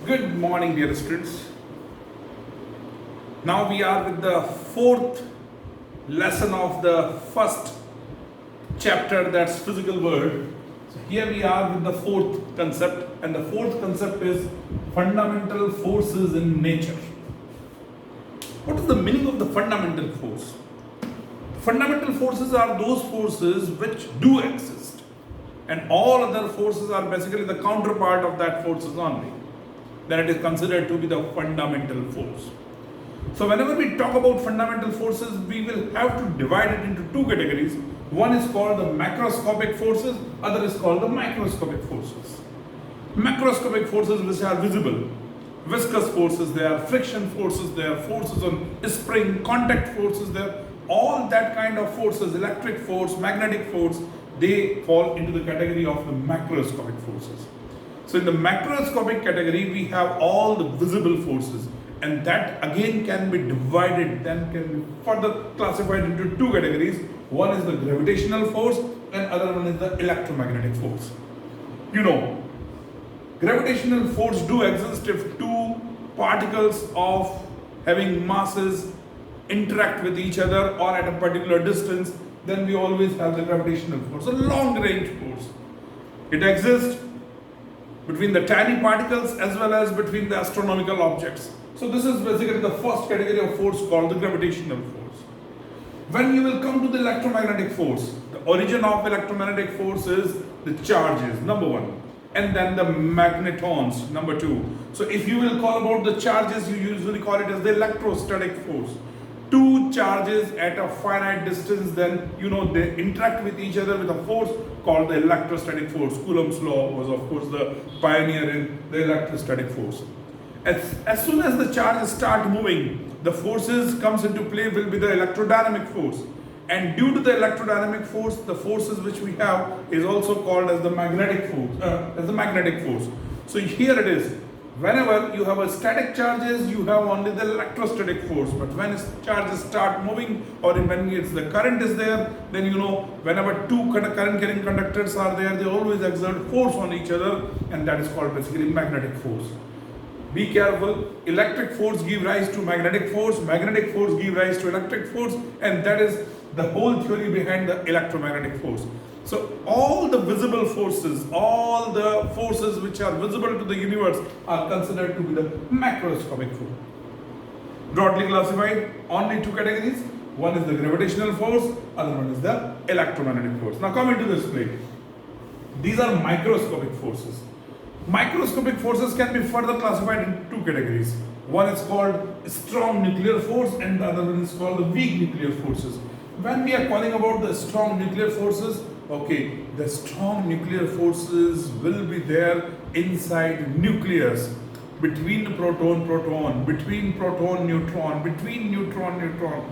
Good morning, dear students. Now we are with the fourth lesson of the first chapter, that's physical world. So here we are with the fourth concept, and the fourth concept is fundamental forces in nature. What is the meaning of the fundamental force? Fundamental forces are those forces which do exist, and all other forces are basically the counterpart of that forces only. Then it is considered to be the fundamental force. So whenever we talk about fundamental forces, we will have to divide it into two categories. One is called the macroscopic forces, other is called the microscopic forces. Macroscopic forces which are visible, viscous forces, there are friction forces, there are forces on spring, contact forces, there all that kind of forces, electric force, magnetic force, they fall into the category of the macroscopic forces. So in the macroscopic category, we have all the visible forces, and that again can be divided, then can be further classified into two categories. One is the gravitational force, and other one is the electromagnetic force. You know, gravitational force do exist if two particles of having masses interact with each other or at a particular distance, then we always have the gravitational force, a long range force. It exists between the tiny particles as well as between the astronomical objects. So this is basically the first category of force called the gravitational force. When you will come to the electromagnetic force, the origin of electromagnetic force is the charges, number one, and then the magnetons, number two. So if you will call about the charges, you usually call it as the electrostatic force. Two charges at a finite distance, then they interact with each other with a force called the electrostatic force. Coulomb's law was of course the pioneer in the electrostatic force. As soon as the charges start moving, the forces comes into play will be the electrodynamic force. And due to the electrodynamic force, the forces which we have is also called as the magnetic force. So here it is. Whenever you have a static charges, you have only the electrostatic force. But when charges start moving, or when the current is there, then whenever two current carrying conductors are there, they always exert force on each other, and that is called basically magnetic force. Be careful. Electric force give rise to magnetic force give rise to electric force, and that is the whole theory behind the electromagnetic force. So all the visible forces, all the forces which are visible to the universe are considered to be the macroscopic force. Broadly classified, only two categories. One is the gravitational force, other one is the electromagnetic force. Now coming to this plate. These are microscopic forces. Microscopic forces can be further classified into two categories. One is called strong nuclear force, and the other one is called the weak nuclear forces. When we are calling about the strong nuclear forces, the strong nuclear forces will be there inside nucleus, between the proton, between proton-neutron, between neutron-neutron.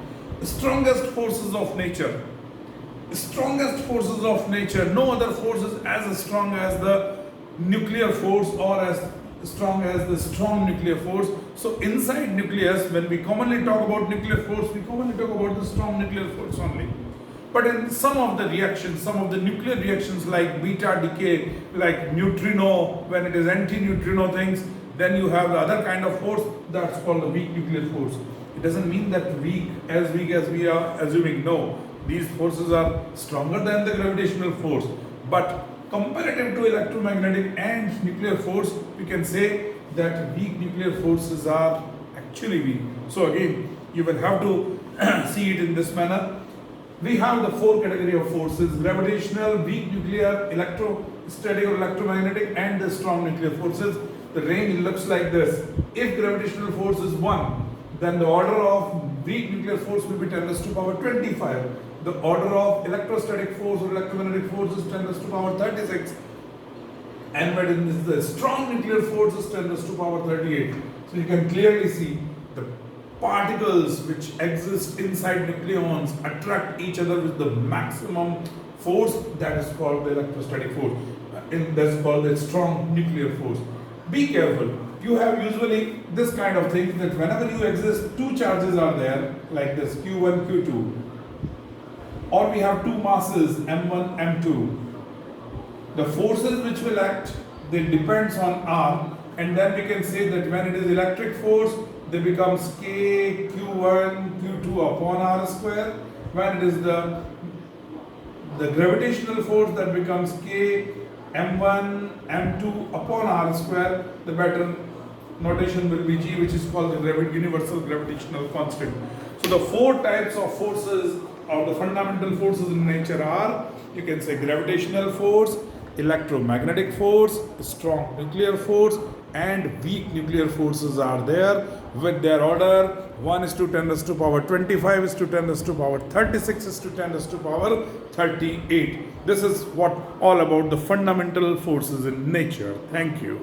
The strongest forces of nature. No other force is as strong as the nuclear force or as strong as the strong nuclear force. So inside nucleus, when we commonly talk about nuclear force, we commonly talk about the strong nuclear force only. But in some of the reactions, some of the nuclear reactions like beta decay, like neutrino, when it is anti-neutrino things, then you have the other kind of force that's called the weak nuclear force. It doesn't mean that weak as we are assuming. No, these forces are stronger than the gravitational force. But comparative to electromagnetic and nuclear force, we can say that weak nuclear forces are actually weak. So again, you will have to see it in this manner. We have the four category of forces: gravitational, weak nuclear, electrostatic or electromagnetic, and the strong nuclear forces. The range looks like this. If gravitational force is 1, then the order of weak nuclear force will be 10 raised to power 25. The order of electrostatic force or electromagnetic force is 10 raised to power 36. And when the strong nuclear force is 10 raised to power 38. So you can clearly see the particles which exist inside nucleons attract each other with the maximum force, that is called the electrostatic force. That's called the strong nuclear force. Be careful. You have usually this kind of thing, that whenever you exist, two charges are there like this, Q1, Q2. Or we have two masses, M1, M2. The forces which will act, they depends on R and then we can say that when it is electric force, they becomes K Q1 Q2 upon R square. When it is the gravitational force, that becomes K M1 M2 upon R square. The better notation will be G, which is called the universal gravitational constant. So the four types of forces, or the fundamental forces in nature, are, you can say, gravitational force, electromagnetic force, strong nuclear force, and weak nuclear forces are there with their order 1 is to 10 raised to power 25 is to 10 raised to power 36 is to 10 raised to power 38. This is what all about the fundamental forces in nature. Thank you.